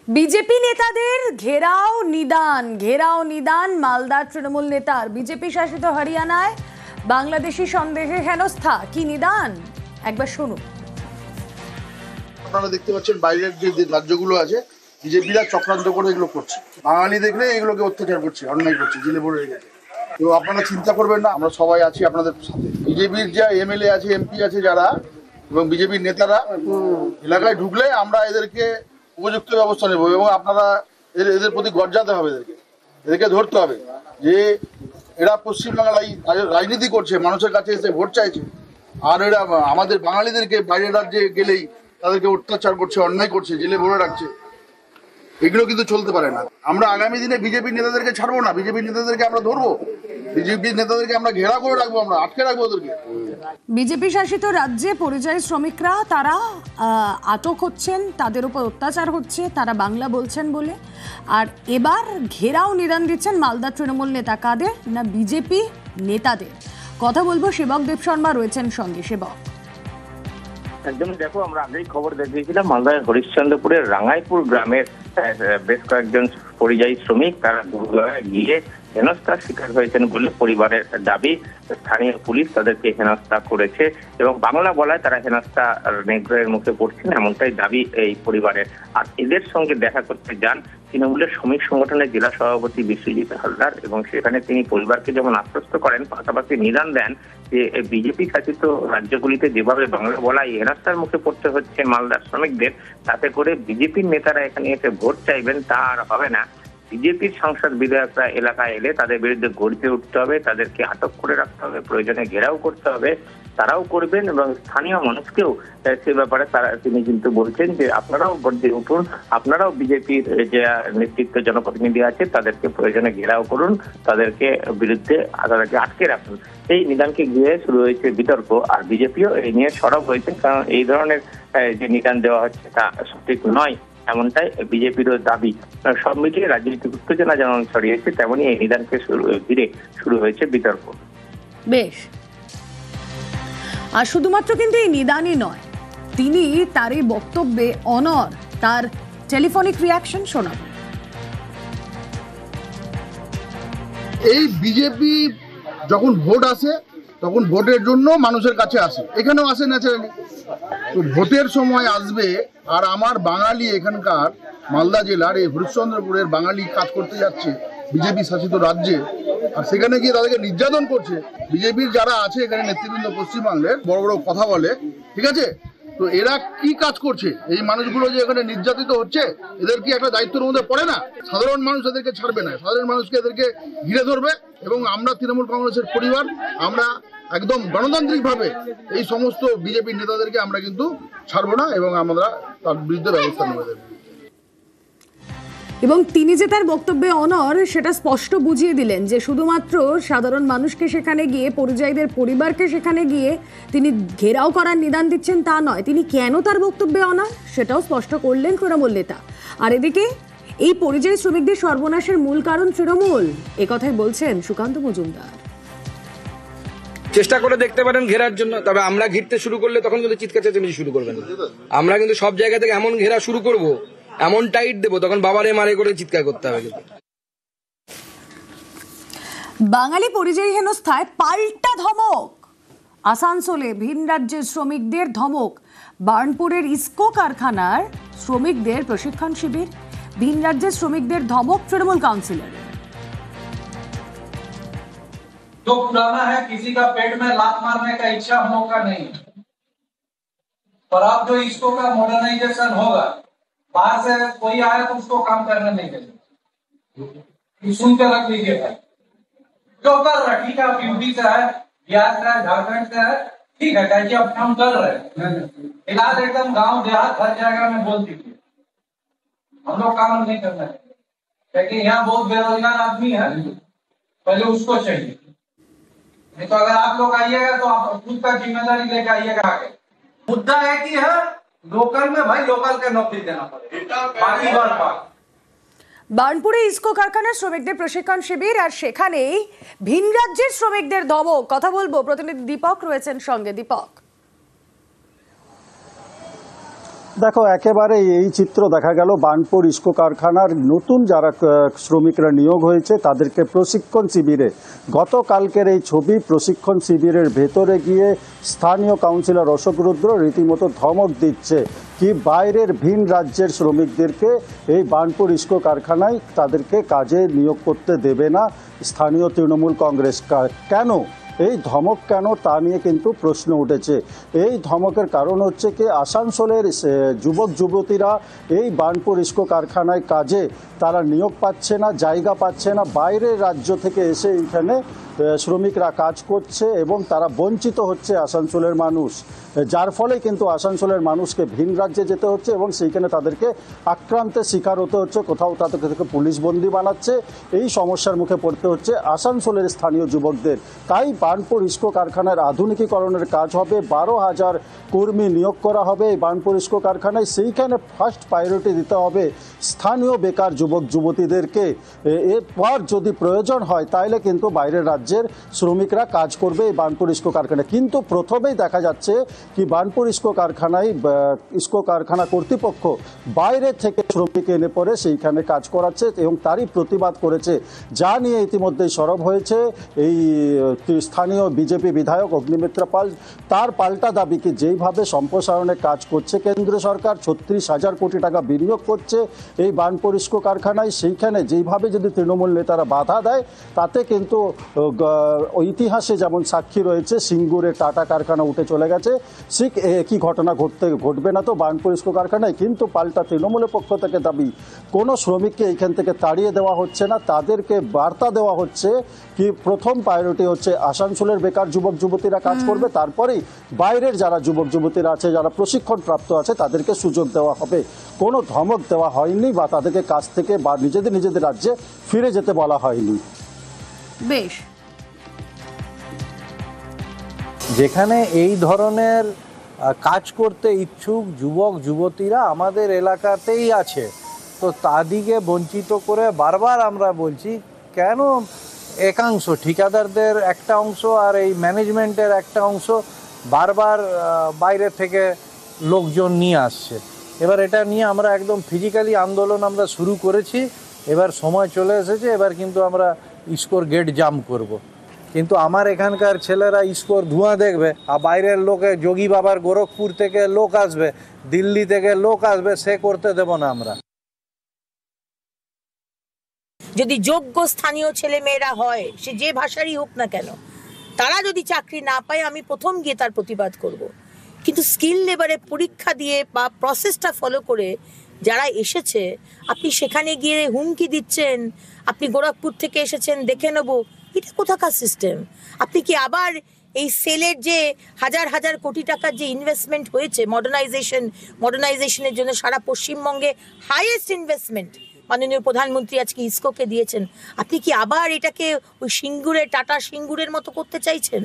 BJP নেতাদের ঘেরাও নিদান মালদার তৃণমূল নেতার। বিজেপি শাসিত হরিয়ানায় বাংলাদেশি সন্দেহে হেনস্থা, কি নিদান একবার শুনুন। আপনারা দেখতে পাচ্ছেন বাইরের যে রাজ্যগুলো আছে বিজেপিরা চক্রান্ত করে এগুলো করছে, বাঙালি দেখলে এগুলোকে অত্যাচার করছে, অন্যায় করছে, জেলে ভরে রেখেছে। তো আপনারা চিন্তা করবেন না, আমরা সবাই আছি আপনাদের সাথে। বিজেপির যা এমএলএ আছে, এমপি আছে যারা, এবং বিজেপির নেতারা এলাকায় ঢুকলে আমরা এদেরকে উপযুক্ত ব্যবস্থা নেব, এবং আপনারা এদের প্রতি গর্জাতে হবে, এদেরকে ধরতে হবে যে এরা পশ্চিমবাংলায় রাজনীতি করছে, মানুষের কাছে এসে ভোট চাইছে, আর এরা আমাদের বাঙালিদেরকে বাইরের রাজ্যে গেলেই তাদেরকে অত্যাচার করছে, অন্যায় করছে, জেলে ভরে রাখছে। এগুলো কিন্তু চলতে পারে না। আমরা আগামী দিনে বিজেপির নেতাদেরকে ছাড়বো না, বিজেপির নেতাদেরকে আমরা ধরবো, বিজেপির নেতাদেরকে আমরা ঘেরা করে রাখবো, আমরা আটকে রাখবো ওদেরকে। বিজেপি শাসিত রাজ্যে পরিযায়ী শ্রমিকরা তারা আটক হচ্ছেন, তাদের উপর অত্যাচার হচ্ছে, তারা বাংলা বলছেন বলে। আর এবার ঘেরাও নিদান দিচ্ছেন মালদা তৃণমূল নেতা। কাদের না? বিজেপি নেতাদের। কথা বলবো, সেবক দেব শর্মা রয়েছেন সঙ্গে। সেবক, একদম দেখো, আমরা আগেই খবর দেখিয়েছিলাম মালদার হরিশ্চন্দ্রপুরের রাঙ্গাইপুর গ্রামের বেশ কয়েকজন পরিযায়ী শ্রমিক তারা গুরুদুয়ারায় গিয়ে হেনস্থার শিকার হয়েছেন বলে পরিবারের দাবি। স্থানীয় পুলিশ তাদেরকে হেনস্থা করেছে এবং বাংলা বলায় তারা হেনস্থা নিগ্রহের মুখে পড়ছেন, এমনটাই দাবি এই পরিবারের। আর এদের সঙ্গে দেখা করতে যান তৃণমূলের শ্রমিক সংগঠনের জেলা সভাপতি বিশ্বজিৎ হালদার, এবং সেখানে তিনি পরিবারকে যেমন আশ্বস্ত করেন, পাশাপাশি নিদান দেন যে বিজেপি শাসিত রাজ্যগুলিতে যেভাবে বাংলা বলায় হেনস্থার মুখে পড়তে হচ্ছে মালদার শ্রমিকদের, তাতে করে বিজেপির নেতারা এখানে এসে ভোট চাইবেন তা আর হবে না। বিজেপির সাংসদ বিধায়করা এলাকায় এলে তাদের বিরুদ্ধে গর্জে উঠতে হবে, তাদেরকে আটক করে রাখতে হবে, প্রয়োজনে ঘেরাও করতে হবে, তারাও করবেন। এবং স্থানীয় মানুষকেও সে ব্যাপারে তিনি কিন্তু বলছেন যে আপনারাও গর্জে উঠুন, আপনারাও বিজেপির যে নেতৃত্ব জনপ্রতিনিধি আছে তাদেরকে প্রয়োজনে ঘেরাও করুন, তাদেরকে বিরুদ্ধে তাদেরকে আটকে রাখুন। এই নিদানকে ঘিরে শুরু হয়েছে বিতর্ক, আর বিজেপিও এই নিয়ে সরব হয়েছে, কারণ এই ধরনের যে নিদান দেওয়া হচ্ছে তা সঠিক নয়, এমনটাই বিজেপিরও দাবি। সব মিলিয়ে রাজনৈতিক উত্তেজনা যেমন ছড়িয়েছে, তেমনি এই নিদানকে ঘিরে শুরু হয়েছে বিতর্ক। বেশ, আর শুধুমাত্র কিন্তু এই নিদানই নয়, তিনি তার এই বক্তব্যে অনর, তার টেলিফোনিক রিয়াকশন শোনাব। এই বিজেপি যখন ভোট আসে তখন ভোটের জন্য মানুষের কাছে আসে, এখানেও আসে ন্যাচারালি। তো ভোটের সময় আসবে, আর আমার বাঙালি এখানকার মালদা জেলার এই হরিশ্চন্দ্রপুরের বাঙালি কাজ করতে যাচ্ছে বিজেপি শাসিত রাজ্যে, আর সেখানে গিয়ে তাদেরকে নির্যাতন করছে। বিজেপির যারা আছে এখানে নেতৃবৃন্দ পশ্চিমবাংলার বড় বড় কথা বলে, ঠিক আছে? তো এরা কি কাজ করছে? এই মানুষগুলো যে এখানে নির্যাতিত হচ্ছে, এদের কি একটা দায়িত্বের মধ্যে পড়ে না? সাধারণ মানুষ এদেরকে ছাড়বে না, সাধারণ মানুষকে এদেরকে ঘিরে ধরবে। এবং আমরা তৃণমূল কংগ্রেসের পরিবার, আমরা একদম গণতান্ত্রিকভাবে এই সমস্ত বিজেপির নেতাদেরকে আমরা কিন্তু ছাড়বো না, এবং আমরা তার বিরুদ্ধে ব্যবস্থা নেব। এবং তিনি যে তার বক্তব্যে অনর সেটা স্পষ্ট বুঝিয়ে দিলেন যে শুধুমাত্র সাধারণ মানুষকে সেখানে গিয়ে, পরিযায়ীদের পরিবারকে সেখানে গিয়ে তিনি ঘেরাও করার নিদান দিচ্ছেন তা নয়, তিনি কেন তার বক্তব্যে অনর সেটাও স্পষ্ট করলেন তৃণমূল নেতা। আর এদিকে এই পরিযায়ী শ্রমিকদের সর্বনাশের মূল কারণ তৃণমূল, একথাই বলছেন সুকান্ত মজুমদার। চেষ্টা করে দেখতে পারেন ঘেরার জন্য, তবে আমরা ঘিরতে শুরু করলে তখন কিন্তু চিৎকার চেঁচামেচি শুরু করবেন। আমরা কিন্তু সব জায়গা থেকে এমন ঘেরা শুরু করব, এমন টাইট দেবো, তখন বাবারে মারে করে চিৎকার করতে হবে। বাঙালি পরিযায়ী হেনস্থায় পাল্টা ধমক। আসানসোলে ভিন রাজ্যের শ্রমিকদের ধমক। বার্নপুরের ইস্কো কারখানার শ্রমিকদের প্রশিক্ষণ শিবির, ভিন রাজ্যের শ্রমিকদের ধমক তৃণমূল কাউন্সিলর। जो पुराना है, किसी का पेट में लात मारने का इच्छा हम लोग का नहीं है। और अब जो इसको का मॉडर्नाइजेशन होगा, बाहर से कोई आए तो उसको काम करने नहीं देंगे। सुन के रख लीजिए भाई, जो कर रहा ठीक है, यूपी से है, बिहार से है, झारखंड से है, ठीक है, कहिए अब काम कर रहे हैं। इलाज एकदम गांव देहात हर जगह में बोल दीजिए, हम लोग काम नहीं करना है, क्योंकि यहाँ बहुत बेरोजगार आदमी है, पहले उसको चाहिए। नहीं तो अगर आप लोग आइएगा तो आप खुद का जिम्मेदारी लेकर आइएगा आगे। मुद्दा है कि है लोकल में भाई, लोकल के नौकरी देना पड़ेगा, बाकी बात। বার্নপুরে ইস্কো কারখানার শ্রমিকদের প্রশিক্ষণ শিবির, আর সেখানেই ভিন রাজ্যের শ্রমিকদের ধমক। কথা বলবো, প্রতিনিধি দীপক রয়েছেন সঙ্গে। দীপক, দেখো, একেবারে এই চিত্র দেখা গেল বার্নপুর ইস্কো কারখানার নতুন যারা শ্রমিকরা নিয়োগ হয়েছে তাদেরকে প্রশিক্ষণ শিবিরে, গতকালকের এই ছবি, প্রশিক্ষণ শিবিরের ভেতরে গিয়ে স্থানীয় কাউন্সিলর অশোক রুদ্র রীতিমতো ধমক দিচ্ছে কি বাইরের ভিন রাজ্যের শ্রমিকদেরকে এই বার্নপুর ইস্কো কারখানায় তাদেরকে কাজে নিয়োগ করতে দেবে না স্থানীয় তৃণমূল কংগ্রেস। কেন এই ধমক, কেন তা নিয়ে কিন্তু প্রশ্ন উঠেছে। এই ধমকের কারণ হচ্ছে কি আসানসোলের যুবক যুবতীরা এই বার্নপুর ইস্কো কারখানায় কাজে তারা নিয়োগ পাচ্ছে না, জায়গা পাচ্ছে না, বাইরের রাজ্য থেকে এসে এইখানে শ্রমিকরা কাজ করছে এবং তারা বঞ্চিত হচ্ছে আসানসোলের মানুষ, যার ফলে কিন্তু আসানসোলের মানুষকে ভিন রাজ্যে যেতে হচ্ছে এবং সেইখানে তাদেরকে আক্রান্তের শিকার হতে হচ্ছে, কোথাও তাদেরকে পুলিশ বন্দি বানাচ্ছে। এই সমস্যার মুখে পড়তে হচ্ছে আসানসোলের স্থানীয় যুবকদের। তাই বার্নপুর ইস্কো কারখানার আধুনিকীকরণের কাজ হবে, 12,000 কর্মী নিয়োগ করা হবে এই বার্নপুর ইস্কো কারখানায়। সেইখানে ফার্স্ট প্রায়োরিটি দিতে হবে স্থানীয় বেকার যুবক যুবতীদেরকে। এরপর যদি প্রয়োজন হয় তাহলে কিন্তু বাইরের রাজ্যের শ্রমিকরা কাজ করবে এই বার্নপুর ইস্কো কারখানায়। কিন্তু প্রথমেই দেখা যাচ্ছে কি বার্নপুর ইস্কো কারখানায় ইস্কো কারখানা কর্তৃপক্ষ বাইরে থেকে শ্রমিক এনে পরে সেইখানে কাজ করাচ্ছে এবং তারই প্রতিবাদ করেছে, যা নিয়ে ইতিমধ্যেই সরব হয়েছে এই স্থানীয় বিজেপি বিধায়ক অগ্নিমিত্র পাল। তার পাল্টা দাবি কি যেইভাবে সম্প্রসারণে কাজ করছে কেন্দ্র সরকার, 36,000 কোটি টাকা বিনিয়োগ করছে এই বার্নপুর ইস্কো কারখানায়, সেইখানে যেইভাবে যদি তৃণমূল নেতারা বাধা দেয় তাতে কিন্তু ইতিহাসে যেমন সাক্ষী রয়েছে, সিঙ্গুরে টাটা কারখানা উঠে চলে গেছে, ঠিক একই ঘটনা ঘটবে না তো বার্নপুর ইস্কো কারখানায়। কিন্তু পাল্টা তৃণমূলের পক্ষ থেকে দাবি কোনো শ্রমিককে এইখান থেকে তাড়িয়ে দেওয়া হচ্ছে না, তাদেরকে বার্তা দেওয়া হচ্ছে কি প্রথম প্রায়োরিটি হচ্ছে আসানসোলের বেকার যুবক যুবতীরা কাজ করবে, তারপরেই বাইরের যারা যুবক যুবতীরা আছে, যারা প্রশিক্ষণ প্রাপ্ত আছে তাদেরকে সুযোগ দেওয়া হবে। কোনো ধমক দেওয়া হয়নি বা তাদেরকে কাজ থেকে বা নিজেদের রাজ্যে ফিরে যেতে বলা হয়নি। বেশ, যেখানে এই ধরনের কাজ করতে ইচ্ছুক যুবক যুবতীরা আমাদের এলাকাতেই আছে, তো তাদিকে বঞ্চিত করে বারবার আমরা বলছি কেন একাংশ ঠিকাদারদের একটা অংশ আর এই ম্যানেজমেন্টের একটা অংশ বারবার বাইরে থেকে লোকজন নিয়ে আসছে। এবার এটা নিয়ে আমরা একদম ফিজিক্যালি আন্দোলন আমরা শুরু করেছি, এবার সময় চলে এসেছে, এবার কিন্তু আমরা ইস্কোর গেট জাম করব। কিন্তু আমার এখানকার ছেলেরা ইস্কোর ধোঁয়া দেখবে আর বাইরের লোকে যোগী বাবার গোরখপুর থেকে লোক আসবে, দিল্লি থেকে লোক আসবে, সে করতে দেব না আমরা। যদি যোগ্য স্থানীয় ছেলে মেয়েরা হয়, সে যে ভাষারই হোক না কেন, তারা যদি চাকরি না পায় আমি প্রথম গিয়ে তার প্রতিবাদ করব। কিন্তু স্কিল লেবারে পরীক্ষা দিয়ে বা প্রসেসটা ফলো করে যারা এসেছে, আপনি সেখানে গিয়ে হুমকি দিচ্ছেন, আপনি গোরখপুর থেকে এসেছেন দেখে নেব, এটা কোথাকার সিস্টেম? আপনি কি আবার এই সেলের যে হাজার হাজার কোটি টাকার যে ইনভেস্টমেন্ট হয়েছে মডার্নাইজেশনের জন্য সারা পশ্চিমবঙ্গে হাইয়েস্ট ইনভেস্টমেন্ট মাননীয় প্রধানমন্ত্রী আজকে ইসকোকে দিয়েছেন, আপনি কি আবার এটাকে ওই সিঙ্গুরে টাটা সিঙ্গুরের মতো করতে চাইছেন?